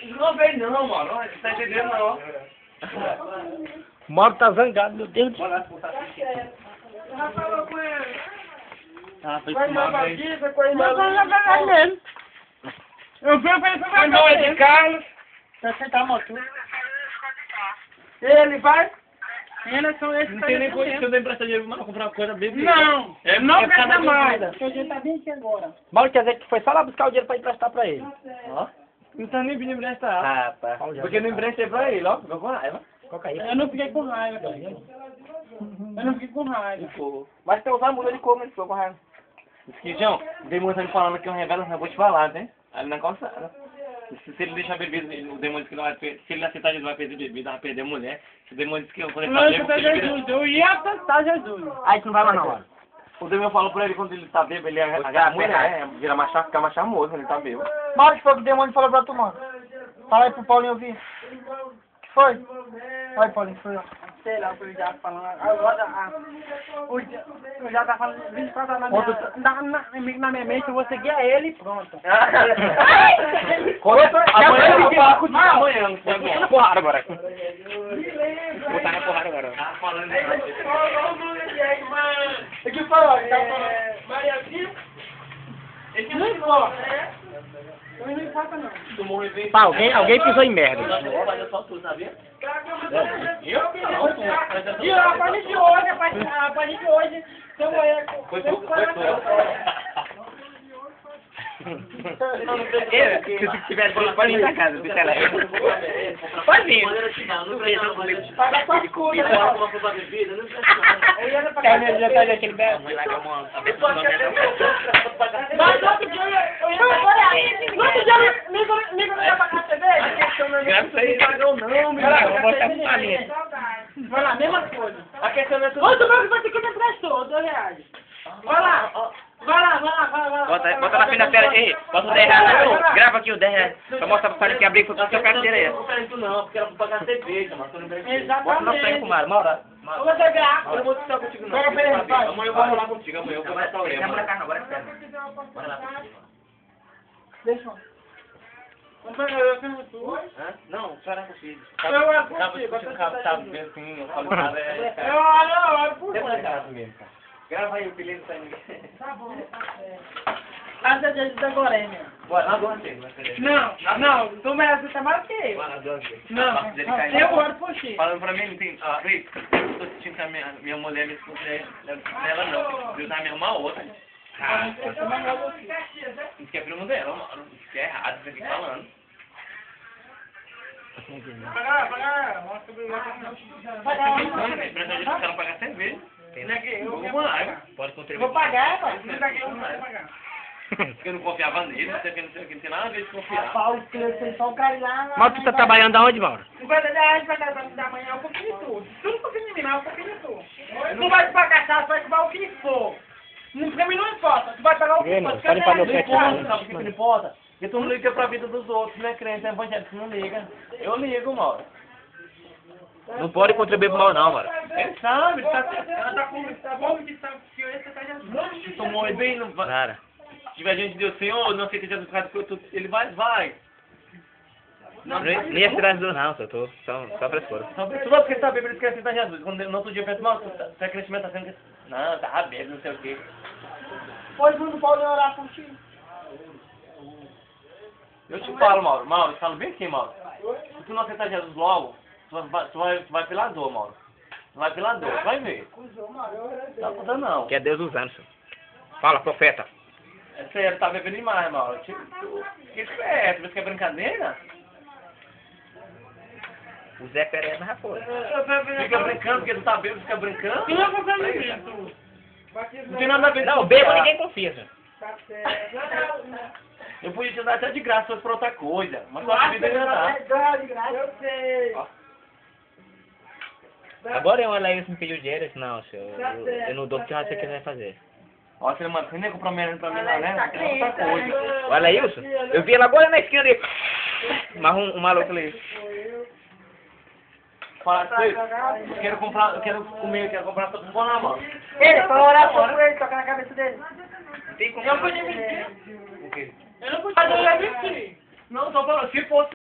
Não vem não, mano. Você tá entendendo não. O Mauro tá zangado, meu Deus. Bora expulsar esse Já falou com ele. Ah, foi Foi fumar, na velho. batida, foi na batida. Eu vi pra ele, Foi mal de Carlos. Vai sentar a moto. Ele vai? Eles são esses Não tem nem coisa que eu dei emprestar dinheiro pra comprar uma coisa bem. Não, É, não é presta cada mais. coisa. Porque a gente tá bem aqui agora. Mauro quer dizer que foi só lá buscar o dinheiro pra emprestar pra ele. Ó. Não tá nem pedindo emprestar. Ah, tá. Porque eu não emprestei pra ele, ó. Ficou com raiva. Cocaína. Eu não fiquei com raiva, cara. Eu não fiquei com raiva. Mas tem usar muda de cor, mas ficou com raiva. Esquijão, demônio tá me falando que é uma revelação, eu vou te falar, né? Aí não é coçada. Se ele deixar beber, o demônio disse que não vai perder. Se ele aceitar, ele vai perder bebida, vai perder a mulher. Se o demônio disse que eu vou poder Não, fazer, isso é Jesus. Eu ia aceitar Jesus. Aí tu não vai mais não, Mauro. o demônio falou pra ele quando ele tá bêbado, ele agarra a mulher, vira machar, fica mais charmoso quando ele tá bêbado. Mauro, que foi que o demônio falou pra tu, mano? Fala aí pro Paulinho ouvir. Que foi? Vai, Paulinho, que foi, ó. Sei lá o que eu já falando. Agora, eu já tá falando 24 horas na minha mente, eu vou seguir a ele e pronto. Amanhã eu vou falar contigo amanhã. Vou botar na porrada agora. Beleza. Vou botar na porrada agora. Tá falando O que foi, ó? Maria Filho? Esse não importa. Não importa, não. Tu morreu bem. Pá, alguém pisou em merda. Olha só tu, sabia? E a partir de hoje, a partir de hoje, se eu morrer... Foi tu, foi tu. Se tiver bolsa, pode vir pra casa, deixa ela aí. Pode vir. Paga suas contas, né? Termina de jantar daquele belo. Mas no outro dia eu ia pagar. No outro dia Nico não ia pagar cerveja? Graças a Deus. Não, meu. Vou botar pra mim. Vai lá, mesma coisa. A questão não é tudo. Ô, tu vai que você me emprestou, R$2. Vai lá. Vai. Bota na frente da tela aí. Bota o 10 reais. Ô, grava aqui o 10 reais. Pra mostrar pro cara que abrir com o seu carteira aí. Não quero isso não, porque era pra pagar cerveja, mas tu não emprestei. Bota na frente com o Mário. Mauro. Eu vou beber água. Eu não vou discutir contigo não. Pega pra ele, vai. Amanhã eu vou falar contigo, amanhã eu vou dar tua orelha. Agora é sério. Bora lá. Deixa eu. Vamos pegar eu com tu. Não, espera contigo. Eu olho por Tava ti, discutindo, tava bem assim, eu falo nada, é... Eu olho por Tem uma ti. casa mesmo, cara. Grava aí o apelido pra ninguém. Tá bom. Asa de da Gorêmia. Bora, lá duas vezes, vai ser. Não, tu merece ser mais que eu. Bora, lá duas vezes. Não, Dele cair. eu olho por ti. Falando pra mim, não tem... Ah, Rick, eu tô sentindo que a minha mulher me escuta nela não. Eu tava me arrumar outra. Ah, isso que é primo dela, mano. Isso que é errado, isso aqui falando. Pagar. Presta gente que ela pagar cerveja. Eu Vou água. Pode vou contribuir. pagar, pai. Se não pagar, eu não vou pagar. Porque eu não confiava nele, não sei o que, não tem nada a ver de confiar. Rapaz, tem só um cara lá. Mauro, tu tá trabalhando aonde, Mauro? R$50 vai dar da manhã, um pouquinho de tudo. Tu não confia em mim, mas um pouquinho de tudo. Tu vai te pagar cachaça, vai pagar o que for. Pra mim não importa, tu vai pagar o que Vem, for. mano, pode limpar meu Não pé importa, aqui. sabe o que não importa? Porque tu não liga pra vida dos outros, né, crente? É evangélico, não liga. Eu ligo, Mauro. Não pode contribuir pro mal, não, Mauro. Ele sabe, Ela tá bom que sabe que esse tá Jesus. se tomou ele bem, não vai. Cara. Se tiver gente de Deus, Senhor, não aceita Jesus Cristo, ele vai. Nem ia tirar as duas, não, só frescura. Tu não porque ele tá bêbado, ele quer aceitar Jesus. Quando no outro dia eu penso, mal, tu é crescimento, tá sendo... Não, tá bêbado, não sei o quê. Pois não pode orar contigo. Eu te falo, Mauro, eu falo bem assim, Mauro. Se tu não aceitar Jesus logo, tu vai pela dor, Mauro. Tu vai pela dor, tu vai ver. Não tá contando não. Que é Deus usando, senhor. Fala, profeta. É sério, tá bebendo demais, Mauro. Que isso é? Tu vê que é brincadeira? O Zé Pereira já foi. Fica brincando porque tu tá bêbado, fica brincando? Tu não confia em mim, Não tem nada a ver. Não, bêbado ninguém confia, senhor. Eu podia te dar até de graça se fosse pra outra coisa, mas tua vida ainda dá. Eu sei. Agora eu olhei me pediu dinheiro, eu disse, não, senhor, eu não dou porque você quiser fazer. Ó, você não nem comprou merda pra mim, não, né? É outra coisa. Olha aí, Wilson. Eu vi ela agora na esquina ali. Mas um maluco ali. Fala, eu quero comprar, eu quero comer, eu quero comprar tudo com na mão. Ele, pra orar por ele, tocar na cabeça dele. Não tem como. Eu podia mentir. O quê? Eu não podia mentir. Não, tô falando, se fosse